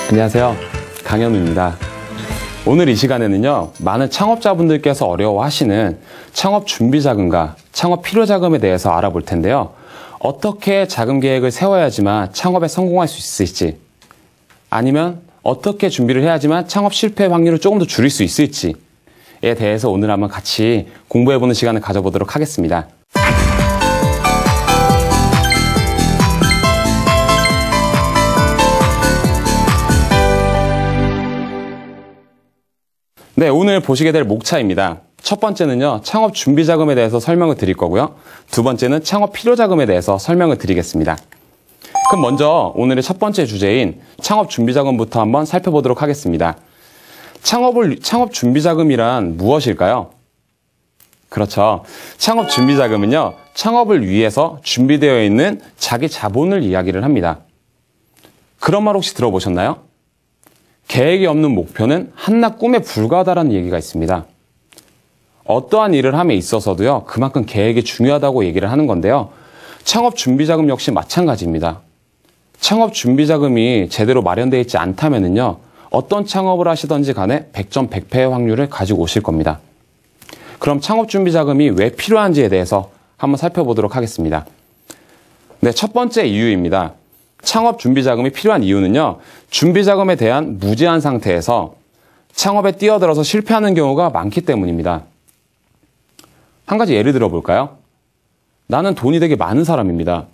안녕하세요. 강현우입니다. 오늘 이 시간에는요, 많은 창업자분들께서 어려워하시는 창업 준비자금과 창업 필요자금에 대해서 알아볼 텐데요. 어떻게 자금 계획을 세워야지만 창업에 성공할 수 있을지, 아니면 어떻게 준비를 해야지만 창업 실패 확률을 조금 더 줄일 수 있을지에 대해서 오늘 한번 같이 공부해보는 시간을 가져보도록 하겠습니다. 네, 오늘 보시게 될 목차입니다. 첫 번째는요, 창업 준비자금에 대해서 설명을 드릴 거고요. 두 번째는 창업 필요자금에 대해서 설명을 드리겠습니다. 그럼 먼저 오늘의 첫 번째 주제인 창업 준비자금부터 한번 살펴보도록 하겠습니다. 창업 준비자금이란 무엇일까요? 그렇죠. 창업 준비자금은요, 창업을 위해서 준비되어 있는 자기 자본을 이야기를 합니다. 그런 말 혹시 들어보셨나요? 계획이 없는 목표는 한낱 꿈에 불과하다는 얘기가 있습니다. 어떠한 일을 함에 있어서도요, 그만큼 계획이 중요하다고 얘기를 하는 건데요. 창업 준비자금 역시 마찬가지입니다. 창업 준비자금이 제대로 마련되어 있지 않다면요, 어떤 창업을 하시든지 간에 100점 100패의 확률을 가지고 오실 겁니다. 그럼 창업 준비자금이 왜 필요한지에 대해서 한번 살펴보도록 하겠습니다. 네, 첫 번째 이유입니다. 창업 준비자금이 필요한 이유는요, 준비자금에 대한 무제한 상태에서 창업에 뛰어들어서 실패하는 경우가 많기 때문입니다. 한 가지 예를 들어 볼까요? 나는 돈이 되게 많은 사람입니다.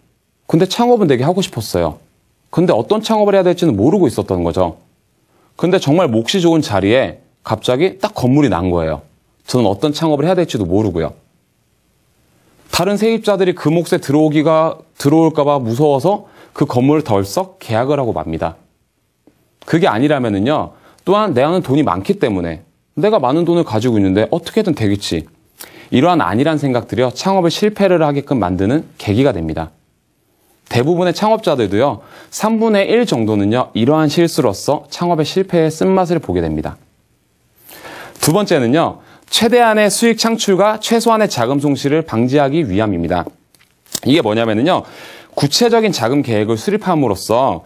근데 창업은 되게 하고 싶었어요. 근데 어떤 창업을 해야 될지는 모르고 있었던 거죠. 근데 정말 몫이 좋은 자리에 갑자기 딱 건물이 난 거예요. 저는 어떤 창업을 해야 될지도 모르고요. 다른 세입자들이 그 몫에 들어올까봐 무서워서 그 건물을 덜썩 계약을 하고 맙니다. 그게 아니라면은요, 또한 내가는 돈이 많기 때문에 내가 많은 돈을 가지고 있는데 어떻게든 되겠지. 이러한 안일한 생각들이요, 창업을 실패를 하게끔 만드는 계기가 됩니다. 대부분의 창업자들도요, 3분의 1 정도는요, 이러한 실수로서 창업의 실패의 쓴맛을 보게 됩니다. 두 번째는요, 최대한의 수익 창출과 최소한의 자금 손실을 방지하기 위함입니다. 이게 뭐냐면요, 구체적인 자금 계획을 수립함으로써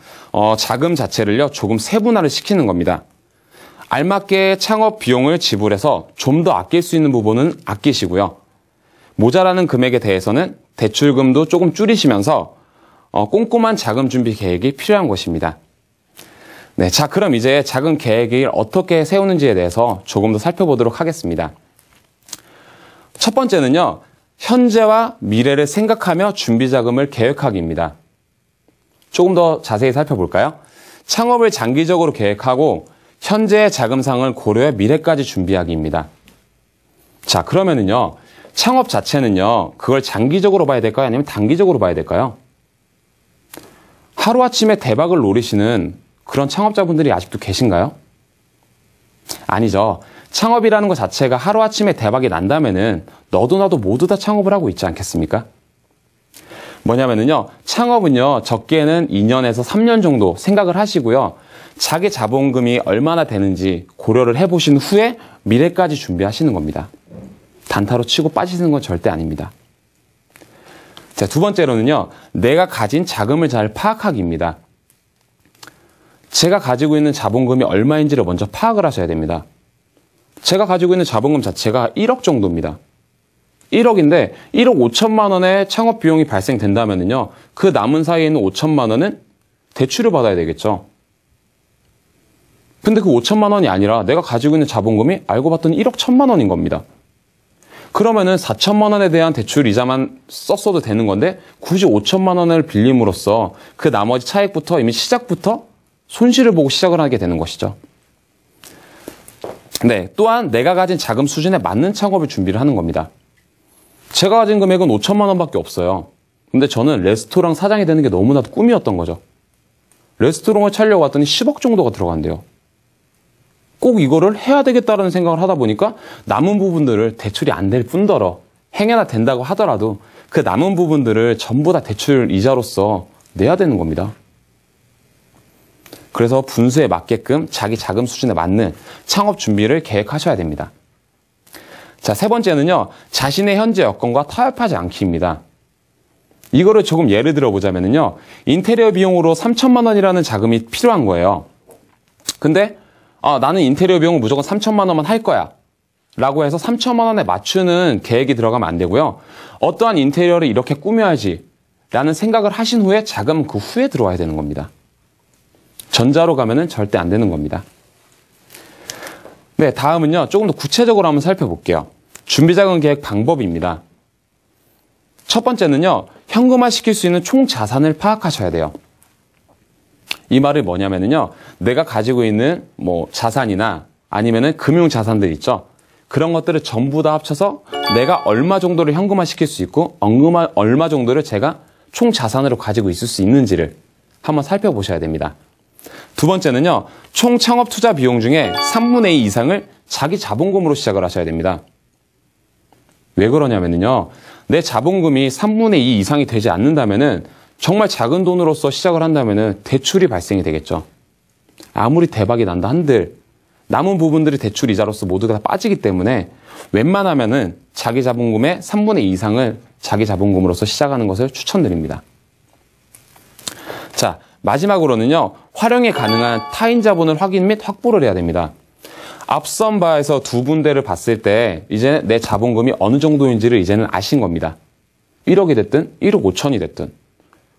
자금 자체를요, 조금 세분화를 시키는 겁니다. 알맞게 창업 비용을 지불해서 좀 더 아낄 수 있는 부분은 아끼시고요. 모자라는 금액에 대해서는 대출금도 조금 줄이시면서 꼼꼼한 자금 준비 계획이 필요한 것입니다. 네, 자, 그럼 이제 자금 계획을 어떻게 세우는지에 대해서 조금 더 살펴보도록 하겠습니다. 첫 번째는요, 현재와 미래를 생각하며 준비자금을 계획하기입니다. 조금 더 자세히 살펴볼까요? 창업을 장기적으로 계획하고 현재의 자금상을 고려해 미래까지 준비하기입니다. 자, 그러면은요, 창업 자체는요, 그걸 장기적으로 봐야 될까요? 아니면 단기적으로 봐야 될까요? 하루아침에 대박을 노리시는 그런 창업자분들이 아직도 계신가요? 아니죠. 창업이라는 것 자체가 하루아침에 대박이 난다면은 너도 나도 모두 다 창업을 하고 있지 않겠습니까? 뭐냐면은요, 창업은요, 적게는 2년에서 3년 정도 생각을 하시고요, 자기 자본금이 얼마나 되는지 고려를 해보신 후에 미래까지 준비하시는 겁니다. 단타로 치고 빠지는 건 절대 아닙니다. 자, 두 번째로는요, 내가 가진 자금을 잘 파악하기입니다. 제가 가지고 있는 자본금이 얼마인지를 먼저 파악을 하셔야 됩니다. 제가 가지고 있는 자본금 자체가 1억 정도입니다. 1억인데 1억 5천만 원의 창업 비용이 발생된다면요, 그 남은 사이에 있는 5천만 원은 대출을 받아야 되겠죠. 근데 그 5천만 원이 아니라 내가 가지고 있는 자본금이 알고 봤더니 1억 1천만 원인 겁니다. 그러면은 4천만 원에 대한 대출 이자만 썼어도 되는 건데 굳이 5천만 원을 빌림으로써 그 나머지 차익부터 이미 시작부터 손실을 보고 시작을 하게 되는 것이죠. 네, 또한 내가 가진 자금 수준에 맞는 창업을 준비를 하는 겁니다. 제가 가진 금액은 5천만 원밖에 없어요. 근데 저는 레스토랑 사장이 되는 게 너무나도 꿈이었던 거죠. 레스토랑을 차려고 왔더니 10억 정도가 들어간대요. 꼭 이거를 해야 되겠다는 생각을 하다 보니까 남은 부분들을 대출이 안 될 뿐더러 행여나 된다고 하더라도 그 남은 부분들을 전부 다 대출 이자로서 내야 되는 겁니다. 그래서 분수에 맞게끔 자기 자금 수준에 맞는 창업 준비를 계획하셔야 됩니다. 자, 세 번째는요, 자신의 현재 여건과 타협하지 않기입니다. 이거를 조금 예를 들어 보자면요, 인테리어 비용으로 3천만 원이라는 자금이 필요한 거예요. 근데 나는 인테리어 비용을 무조건 3천만 원만 할 거야 라고 해서 3천만 원에 맞추는 계획이 들어가면 안 되고요. 어떠한 인테리어를 이렇게 꾸며야지 라는 생각을 하신 후에 자금 그 후에 들어와야 되는 겁니다. 전자로 가면은 절대 안 되는 겁니다. 네, 다음은요. 조금 더 구체적으로 한번 살펴볼게요. 준비자금 계획 방법입니다. 첫 번째는요. 현금화 시킬 수 있는 총 자산을 파악하셔야 돼요. 이 말이 뭐냐면요. 내가 가지고 있는 자산이나 아니면은 금융 자산들 있죠. 그런 것들을 전부 다 합쳐서 내가 얼마 정도를 현금화 시킬 수 있고 얼마 정도를 제가 총 자산으로 가지고 있을 수 있는지를 한번 살펴보셔야 됩니다. 두 번째는요. 총 창업 투자 비용 중에 3분의 2 이상을 자기 자본금으로 시작을 하셔야 됩니다. 왜 그러냐면요. 내 자본금이 3분의 2 이상이 되지 않는다면은 정말 작은 돈으로서 시작을 한다면은 대출이 발생이 되겠죠. 아무리 대박이 난다 한들 남은 부분들이 대출 이자로서 모두가 다 빠지기 때문에 웬만하면은 자기 자본금의 3분의 2 이상을 자기 자본금으로서 시작하는 것을 추천드립니다. 자, 마지막으로는요. 활용이 가능한 타인 자본을 확인 및 확보를 해야 됩니다. 앞선 바에서 두 군데를 봤을 때 이제 내 자본금이 어느 정도인지를 이제는 아신 겁니다. 1억이 됐든 1억 5천이 됐든.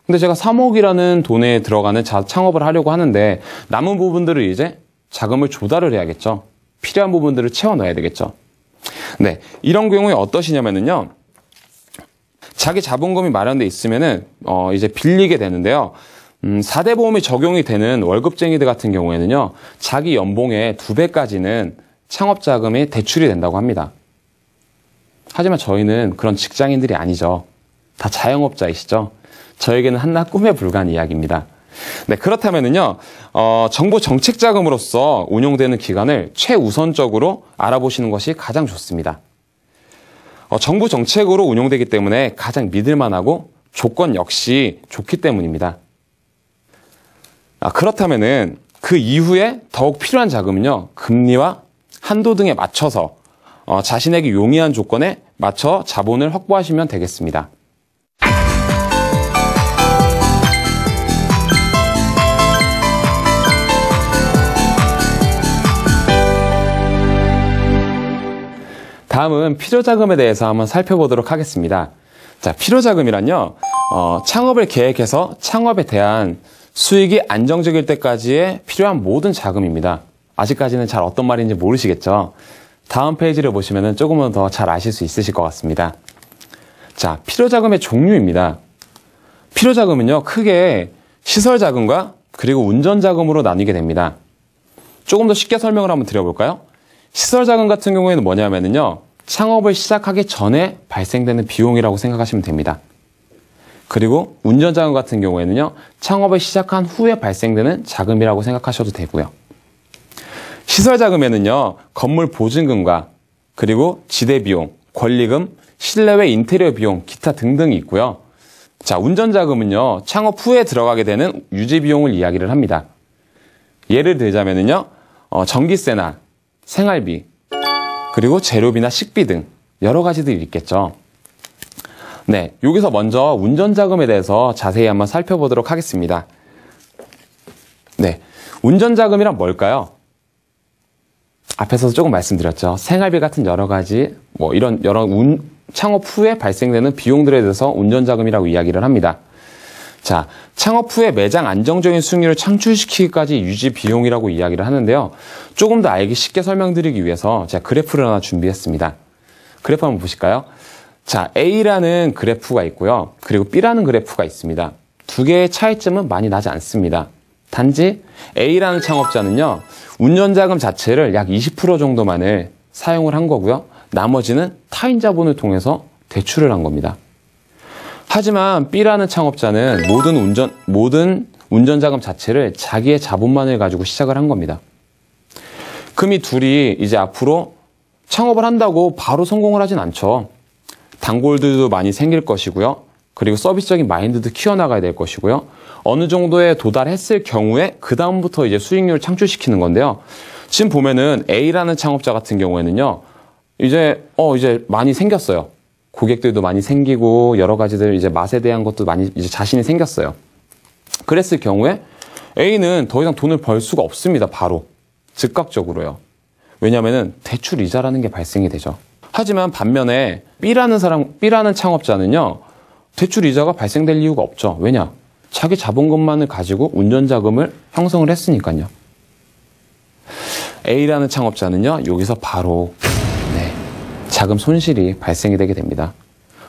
근데 제가 3억이라는 돈에 들어가는 창업을 하려고 하는데 남은 부분들을 이제 자금을 조달을 해야겠죠. 필요한 부분들을 채워 넣어야 되겠죠. 네, 이런 경우에 어떠시냐면요. 자기 자본금이 마련돼 있으면은 이제 빌리게 되는데요. 4대 보험이 적용이 되는 월급쟁이들 같은 경우에는요. 자기 연봉의 2배까지는 창업 자금이 대출이 된다고 합니다. 하지만 저희는 그런 직장인들이 아니죠. 다 자영업자이시죠. 저에게는 한낱 꿈에 불과한 이야기입니다. 네, 그렇다면은요. 정부 정책 자금으로서 운용되는 기관을 최우선적으로 알아보시는 것이 가장 좋습니다. 정부 정책으로 운용되기 때문에 가장 믿을만하고 조건 역시 좋기 때문입니다. 그렇다면은 그 이후에 더욱 필요한 자금은요. 금리와 한도 등에 맞춰서 자신에게 용이한 조건에 맞춰 자본을 확보하시면 되겠습니다. 다음은 필요자금에 대해서 한번 살펴보도록 하겠습니다. 자, 필요자금이란요. 창업을 계획해서 창업에 대한 수익이 안정적일 때까지의 필요한 모든 자금입니다. 아직까지는 잘 어떤 말인지 모르시겠죠? 다음 페이지를 보시면 조금은 더 잘 아실 수 있으실 것 같습니다. 자, 필요자금의 종류입니다. 필요자금은요, 크게 시설자금과 그리고 운전자금으로 나뉘게 됩니다. 조금 더 쉽게 설명을 한번 드려볼까요? 시설자금 같은 경우에는 뭐냐면요, 창업을 시작하기 전에 발생되는 비용이라고 생각하시면 됩니다. 그리고 운전자금 같은 경우에는요. 창업을 시작한 후에 발생되는 자금이라고 생각하셔도 되고요. 시설자금에는요. 건물 보증금과 그리고 지대비용, 권리금, 실내외 인테리어 비용, 기타 등등이 있고요. 자, 운전자금은요. 창업 후에 들어가게 되는 유지비용을 이야기를 합니다. 예를 들자면요. 전기세나 생활비, 그리고 재료비나 식비 등 여러 가지들이 있겠죠. 네, 여기서 먼저 운전자금에 대해서 자세히 한번 살펴보도록 하겠습니다. 네, 운전자금이란 뭘까요? 앞에서도 조금 말씀드렸죠. 생활비 같은 여러 가지, 이런 창업 후에 발생되는 비용들에 대해서 운전자금이라고 이야기를 합니다. 자, 창업 후에 매장 안정적인 수익률을 창출시키기까지 유지 비용이라고 이야기를 하는데요. 조금 더 알기 쉽게 설명드리기 위해서 제가 그래프를 하나 준비했습니다. 그래프 한번 보실까요? 자, A라는 그래프가 있고요. 그리고 B라는 그래프가 있습니다. 두 개의 차이점은 많이 나지 않습니다. 단지 A라는 창업자는요. 운전자금 자체를 약 20% 정도만을 사용을 한 거고요. 나머지는 타인 자본을 통해서 대출을 한 겁니다. 하지만 B라는 창업자는 모든 운전자금 자체를 자기의 자본만을 가지고 시작을 한 겁니다. 그럼 이 둘이 이제 앞으로 창업을 한다고 바로 성공을 하진 않죠. 단골들도 많이 생길 것이고요. 그리고 서비스적인 마인드도 키워나가야 될 것이고요. 어느 정도에 도달했을 경우에 그 다음부터 이제 수익률을 창출시키는 건데요. 지금 보면은 A라는 창업자 같은 경우에는요. 이제 많이 생겼어요. 고객들도 많이 생기고 여러 가지들 이제 맛에 대한 것도 많이 이제 자신이 생겼어요. 그랬을 경우에 A는 더 이상 돈을 벌 수가 없습니다. 바로. 즉각적으로요. 왜냐하면 대출 이자라는 게 발생이 되죠. 하지만 반면에 B라는 창업자는요. 대출 이자가 발생될 이유가 없죠. 왜냐? 자기 자본금만을 가지고 운전자금을 형성을 했으니까요. A라는 창업자는요. 여기서 바로 자금 손실이 발생이 되게 됩니다.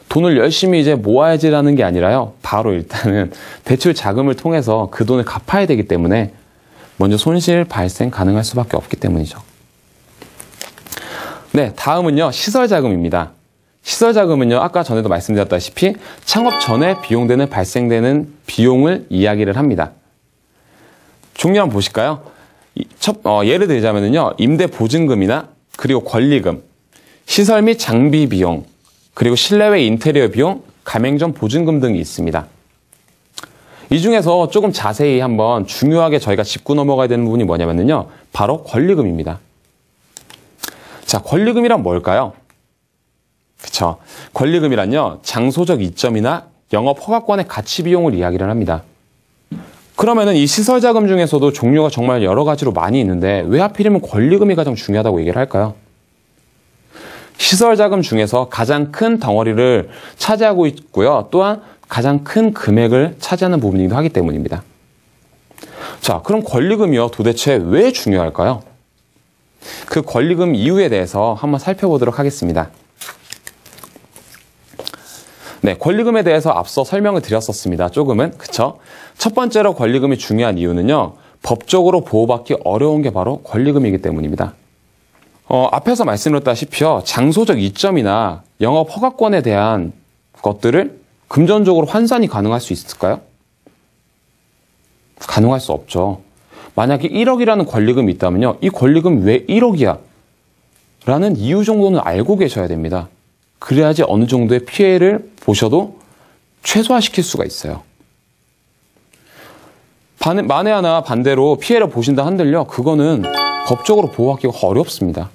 돈을 열심히 이제 모아야지라는 게 아니라요. 바로 일단은 대출 자금을 통해서 그 돈을 갚아야 되기 때문에 먼저 손실 발생 가능할 수밖에 없기 때문이죠. 네, 다음은요. 시설자금입니다. 시설자금은요. 아까 전에도 말씀드렸다시피 창업 전에 발생되는 비용을 이야기를 합니다. 종류 한번 보실까요? 예를 들자면요. 임대보증금이나 그리고 권리금, 시설 및 장비 비용, 그리고 실내외 인테리어 비용, 가맹점 보증금 등이 있습니다. 이 중에서 조금 자세히 한번 중요하게 저희가 짚고 넘어가야 되는 부분이 뭐냐면요. 바로 권리금입니다. 자, 권리금이란 뭘까요? 그쵸. 권리금이란요. 장소적 이점이나 영업 허가권의 가치 비용을 이야기를 합니다. 그러면은 이 시설자금 중에서도 종류가 정말 여러 가지로 많이 있는데 왜 하필이면 권리금이 가장 중요하다고 얘기를 할까요? 시설자금 중에서 가장 큰 덩어리를 차지하고 있고요. 또한 가장 큰 금액을 차지하는 부분이기도 하기 때문입니다. 자, 그럼 권리금이요. 도대체 왜 중요할까요? 그 권리금 이유에 대해서 한번 살펴보도록 하겠습니다. 네, 권리금에 대해서 앞서 설명을 드렸었습니다. 조금은. 그쵸? 첫 번째로 권리금이 중요한 이유는요. 법적으로 보호받기 어려운 게 바로 권리금이기 때문입니다. 앞에서 말씀드렸다시피요. 장소적 이점이나 영업 허가권에 대한 것들을 금전적으로 환산이 가능할 수 있을까요? 가능할 수 없죠. 만약에 1억이라는 권리금이 있다면요. 이 권리금 왜 1억이야? 라는 이유 정도는 알고 계셔야 됩니다. 그래야지 어느 정도의 피해를 보셔도 최소화시킬 수가 있어요. 만에 하나 반대로 피해를 보신다 한들요. 그거는 법적으로 보호하기가 어렵습니다.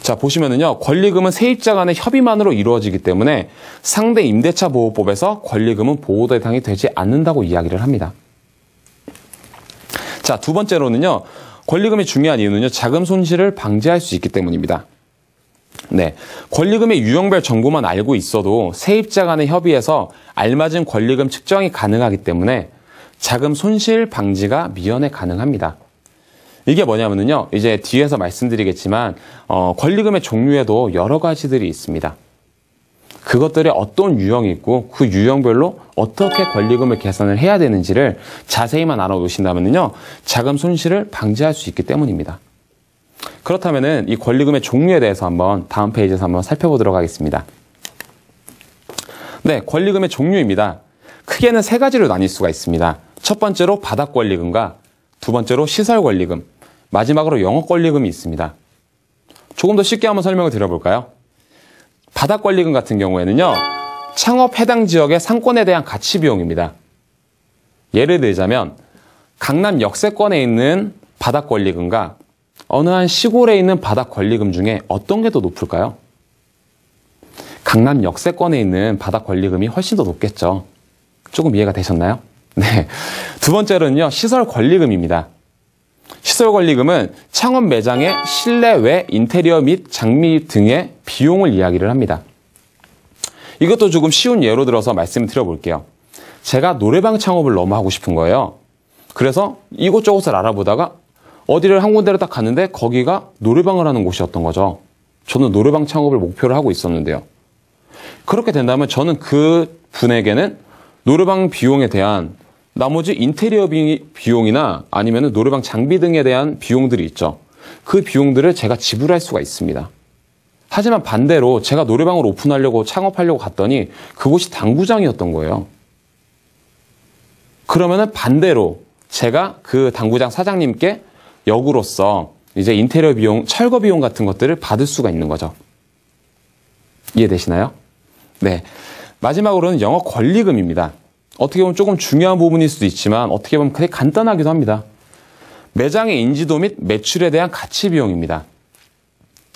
자, 보시면은요. 권리금은 세입자 간의 협의만으로 이루어지기 때문에 상대 임대차 보호법에서 권리금은 보호 대상이 되지 않는다고 이야기를 합니다. 자, 두 번째로는요. 권리금이 중요한 이유는요. 자금 손실을 방지할 수 있기 때문입니다. 네, 권리금의 유형별 정보만 알고 있어도 세입자 간의 협의에서 알맞은 권리금 측정이 가능하기 때문에 자금 손실 방지가 미연에 가능합니다. 이게 뭐냐면요, 이제 뒤에서 말씀드리겠지만 권리금의 종류에도 여러 가지들이 있습니다. 그것들의 어떤 유형이 있고 그 유형별로 어떻게 권리금을 계산을 해야 되는지를 자세히만 알아놓으신다면요, 자금 손실을 방지할 수 있기 때문입니다. 그렇다면은 이 권리금의 종류에 대해서 한번 다음 페이지에서 한번 살펴보도록 하겠습니다. 네, 권리금의 종류입니다. 크게는 세 가지로 나뉠 수가 있습니다. 첫 번째로 바닥 권리금과 두 번째로 시설 권리금, 마지막으로 영업 권리금이 있습니다. 조금 더 쉽게 한번 설명을 드려볼까요? 바닥 권리금 같은 경우에는요, 창업 해당 지역의 상권에 대한 가치 비용입니다. 예를 들자면 강남 역세권에 있는 바닥 권리금과 어느 한 시골에 있는 바닥 권리금 중에 어떤 게 더 높을까요? 강남 역세권에 있는 바닥 권리금이 훨씬 더 높겠죠. 조금 이해가 되셨나요? 네. 두 번째로는요, 시설 권리금입니다. 시설 권리금은 창업 매장의 실내외 인테리어 및 장미 등의 비용을 이야기를 합니다. 이것도 조금 쉬운 예로 들어서 말씀을 드려볼게요. 제가 노래방 창업을 너무 하고 싶은 거예요. 그래서 이곳저곳을 알아보다가 어디를 한 군데를 딱 갔는데 거기가 노래방을 하는 곳이었던 거죠. 저는 노래방 창업을 목표로 하고 있었는데요. 그렇게 된다면 저는 그 분에게는 노래방 비용에 대한 나머지 인테리어 비용이나 아니면 노래방 장비 등에 대한 비용들이 있죠. 그 비용들을 제가 지불할 수가 있습니다. 하지만 반대로 제가 노래방을 오픈하려고 창업하려고 갔더니 그곳이 당구장이었던 거예요. 그러면은 반대로 제가 그 당구장 사장님께 역으로서 이제 인테리어 비용, 철거 비용 같은 것들을 받을 수가 있는 거죠. 이해되시나요? 네. 마지막으로는 영업 권리금입니다. 어떻게 보면 조금 중요한 부분일 수도 있지만 어떻게 보면 되게 간단하기도 합니다. 매장의 인지도 및 매출에 대한 가치 비용입니다.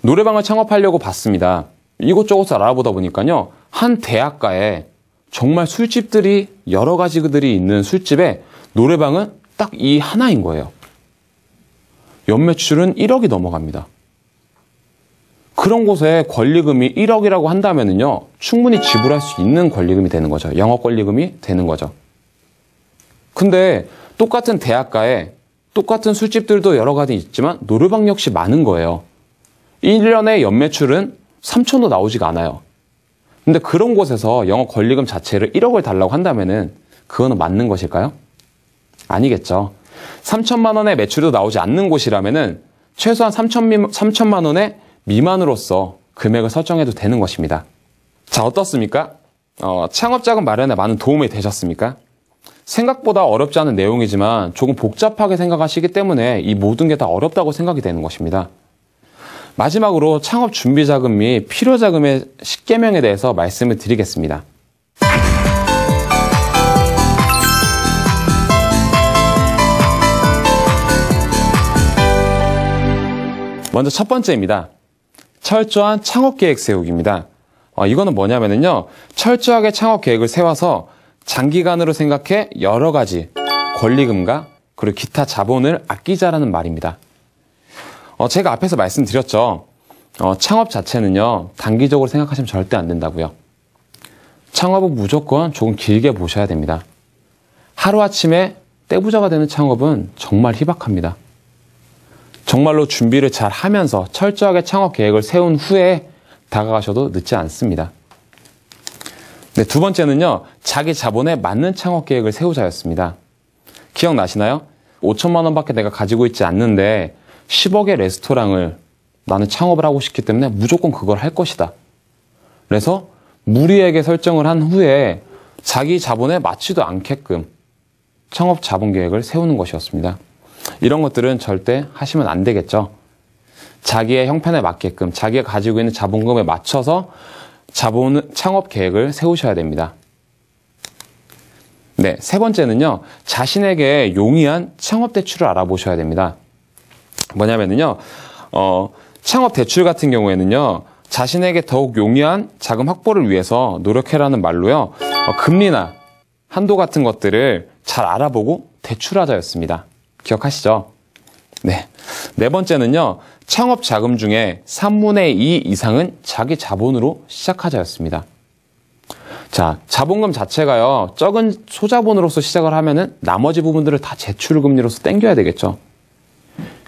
노래방을 창업하려고 봤습니다. 이곳저곳을 알아보다 보니까요, 한 대학가에 정말 술집들이 여러 가지들이 있는 술집에 노래방은 딱 이 하나인 거예요. 연매출은 1억이 넘어갑니다. 그런 곳에 권리금이 1억이라고 한다면요, 충분히 지불할 수 있는 권리금이 되는 거죠. 영업 권리금이 되는 거죠. 근데 똑같은 대학가에 똑같은 술집들도 여러 가지 있지만 노래방 역시 많은 거예요. 1년에 연매출은 3천도 나오지가 않아요. 근데 그런 곳에서 영업 권리금 자체를 1억을 달라고 한다면은 그거는 맞는 것일까요? 아니겠죠. 3천만 원의 매출도 나오지 않는 곳이라면은 최소한 3천만 원의 미만으로서 금액을 설정해도 되는 것입니다. 자, 어떻습니까? 창업자금 마련에 많은 도움이 되셨습니까? 생각보다 어렵지 않은 내용이지만 조금 복잡하게 생각하시기 때문에 이 모든 게 다 어렵다고 생각이 되는 것입니다. 마지막으로 창업 준비자금 및 필요자금의 10개명에 대해서 말씀을 드리겠습니다. 먼저 첫 번째입니다. 철저한 창업계획 세우기입니다. 이거는 뭐냐면요, 철저하게 창업계획을 세워서 장기간으로 생각해 여러 가지 권리금과 그리고 기타 자본을 아끼자라는 말입니다. 제가 앞에서 말씀드렸죠. 창업 자체는요, 단기적으로 생각하시면 절대 안 된다고요. 창업은 무조건 조금 길게 보셔야 됩니다. 하루아침에 떼부자가 되는 창업은 정말 희박합니다. 정말로 준비를 잘 하면서 철저하게 창업 계획을 세운 후에 다가가셔도 늦지 않습니다. 네, 두 번째는요, 자기 자본에 맞는 창업 계획을 세우자였습니다. 기억나시나요? 5천만 원밖에 내가 가지고 있지 않는데 10억의 레스토랑을 나는 창업을 하고 싶기 때문에 무조건 그걸 할 것이다. 그래서 무리하게 설정을 한 후에 자기 자본에 맞지도 않게끔 창업 자본 계획을 세우는 것이었습니다. 이런 것들은 절대 하시면 안 되겠죠. 자기의 형편에 맞게끔 자기가 가지고 있는 자본금에 맞춰서 창업 계획을 세우셔야 됩니다. 네, 세 번째는요, 자신에게 용이한 창업 대출을 알아보셔야 됩니다. 뭐냐면요, 창업 대출 같은 경우에는요, 자신에게 더욱 용이한 자금 확보를 위해서 노력해라는 말로요, 금리나 한도 같은 것들을 잘 알아보고 대출하자였습니다. 기억하시죠? 네. 네 번째는요, 창업 자금 중에 3분의 2 이상은 자기 자본으로 시작하자였습니다. 자, 자본금 자체가요, 적은 소자본으로서 시작을 하면은 나머지 부분들을 다 제출 금리로서 땡겨야 되겠죠.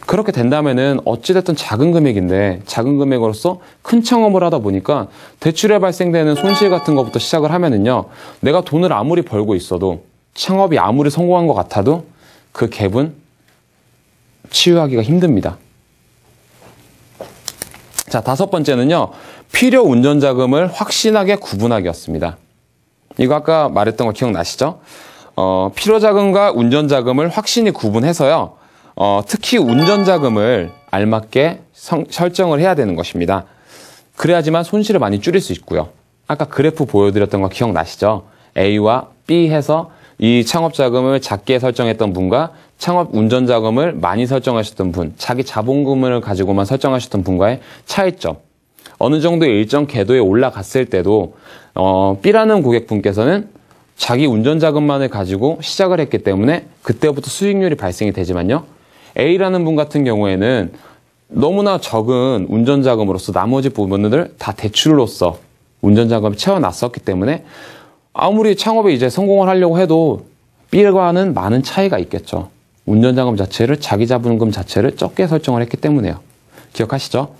그렇게 된다면은 어찌됐든 작은 금액인데 작은 금액으로서 큰 창업을 하다 보니까 대출에 발생되는 손실 같은 것부터 시작을 하면은요, 내가 돈을 아무리 벌고 있어도 창업이 아무리 성공한 것 같아도 그 갭은 치유하기가 힘듭니다. 자, 다섯 번째는요, 필요 운전자금을 확신하게 구분하기였습니다. 이거 아까 말했던 거 기억나시죠? 필요자금과 운전자금을 확신히 구분해서요, 특히 운전자금을 알맞게 설정을 해야 되는 것입니다. 그래야지만 손실을 많이 줄일 수 있고요. 아까 그래프 보여드렸던 거 기억나시죠? A와 B 해서 이 창업자금을 작게 설정했던 분과 창업 운전자금을 많이 설정하셨던 분, 자기 자본금을 가지고만 설정하셨던 분과의 차이점. 어느 정도 일정 궤도에 올라갔을 때도 B라는 고객분께서는 자기 운전자금만을 가지고 시작을 했기 때문에 그때부터 수익률이 발생이 되지만요, A라는 분 같은 경우에는 너무나 적은 운전자금으로서 나머지 부분을 다 대출로서 운전자금을 채워놨었기 때문에 아무리 창업에 이제 성공을 하려고 해도 B과는 많은 차이가 있겠죠. 운전자금 자체를, 자기 자본금 자체를 적게 설정을 했기 때문에요. 기억하시죠?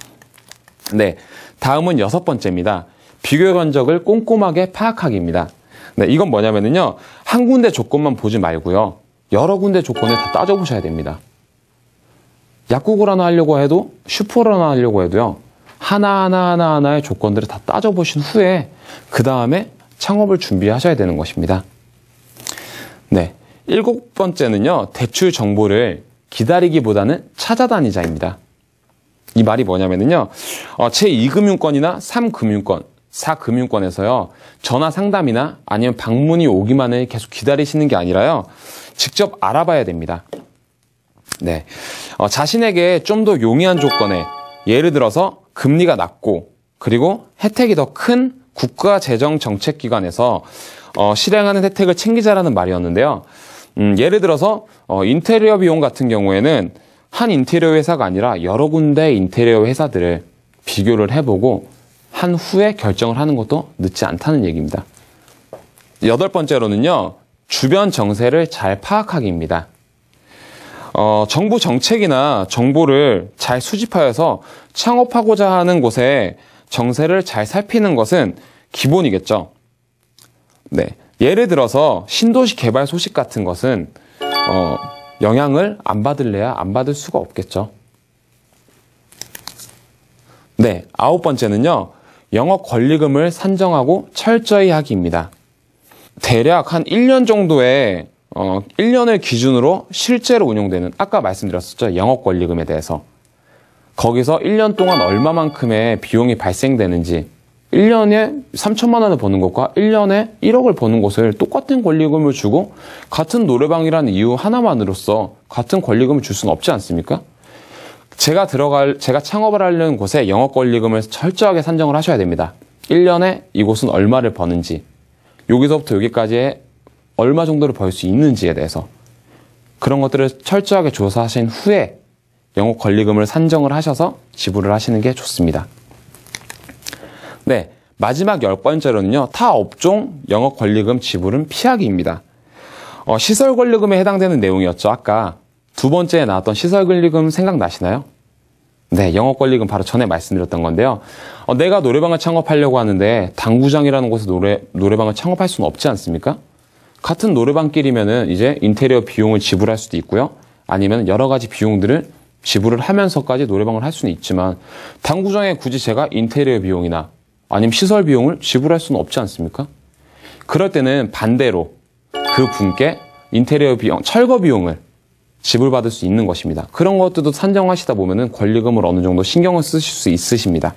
네, 다음은 여섯 번째입니다. 비교 견적을 꼼꼼하게 파악하기입니다. 네, 이건 뭐냐면요, 한 군데 조건만 보지 말고요, 여러 군데 조건을 다 따져보셔야 됩니다. 약국을 하나 하려고 해도, 슈퍼를 하나 하려고 해도요, 하나하나의 조건들을 다 따져보신 후에 그 다음에 창업을 준비하셔야 되는 것입니다. 네, 일곱 번째는요, 대출 정보를 기다리기보다는 찾아다니자입니다. 이 말이 뭐냐면요, 제2금융권이나 3금융권, 4금융권에서요, 전화 상담이나 아니면 방문이 오기만을 계속 기다리시는 게 아니라요, 직접 알아봐야 됩니다. 네, 자신에게 좀 더 용이한 조건에, 예를 들어서 금리가 낮고 그리고 혜택이 더 큰 국가재정정책기관에서 실행하는 혜택을 챙기자라는 말이었는데요. 예를 들어서 인테리어 비용 같은 경우에는 한 인테리어 회사가 아니라 여러 군데 인테리어 회사들을 비교를 해보고 한 후에 결정을 하는 것도 늦지 않다는 얘기입니다. 8번째로는요. 주변 정세를 잘 파악하기입니다. 정부 정책이나 정보를 잘 수집하여서 창업하고자 하는 곳의 정세를 잘 살피는 것은 기본이겠죠. 네. 예를 들어서 신도시 개발 소식 같은 것은 영향을 안 받을래야 안 받을 수가 없겠죠. 네. 9번째는요. 영업 권리금을 산정하고 철저히 하기입니다. 대략 한 1년 정도의 1년을 기준으로 실제로 운용되는, 아까 말씀드렸었죠. 영업 권리금에 대해서. 거기서 1년 동안 얼마만큼의 비용이 발생되는지, 1년에 3천만 원을 버는 것과 1년에 1억을 버는 것을 똑같은 권리금을 주고 같은 노래방이라는 이유 하나만으로서 같은 권리금을 줄 수는 없지 않습니까? 제가 창업을 하려는 곳에 영업 권리금을 철저하게 산정을 하셔야 됩니다. 1년에 이곳은 얼마를 버는지, 여기서부터 여기까지의 얼마 정도를 벌 수 있는지에 대해서 그런 것들을 철저하게 조사하신 후에 영업 권리금을 산정을 하셔서 지불을 하시는 게 좋습니다. 네, 마지막 10번째로는요. 타 업종 영업 권리금 지불은 피하기입니다. 시설 권리금에 해당되는 내용이었죠. 아까 두 번째에 나왔던 시설 권리금 생각나시나요? 네, 영업 권리금 바로 전에 말씀드렸던 건데요. 내가 노래방을 창업하려고 하는데 당구장이라는 곳에 노래방을 창업할 수는 없지 않습니까? 같은 노래방끼리면은 이제 인테리어 비용을 지불할 수도 있고요. 아니면 여러 가지 비용들을 지불을 하면서까지 노래방을 할 수는 있지만 당구장에 굳이 제가 인테리어 비용이나 아니면 시설 비용을 지불할 수는 없지 않습니까? 그럴 때는 반대로 그 분께 인테리어 비용, 철거 비용을 지불받을 수 있는 것입니다. 그런 것들도 산정하시다 보면은 권리금을 어느 정도 신경을 쓰실 수 있으십니다.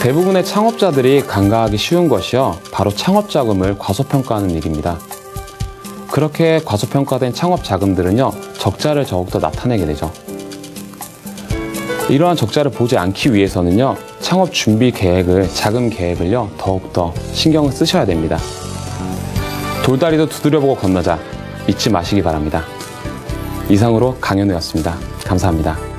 대부분의 창업자들이 간과하기 쉬운 것이요. 바로 창업자금을 과소평가하는 일입니다. 그렇게 과소평가된 창업자금들은요. 적자를 더욱더 나타내게 되죠. 이러한 적자를 보지 않기 위해서는요. 창업 준비 계획을, 자금 계획을요. 더욱더 신경을 쓰셔야 됩니다. 돌다리도 두드려보고 건너자 잊지 마시기 바랍니다. 이상으로 강현우였습니다. 감사합니다.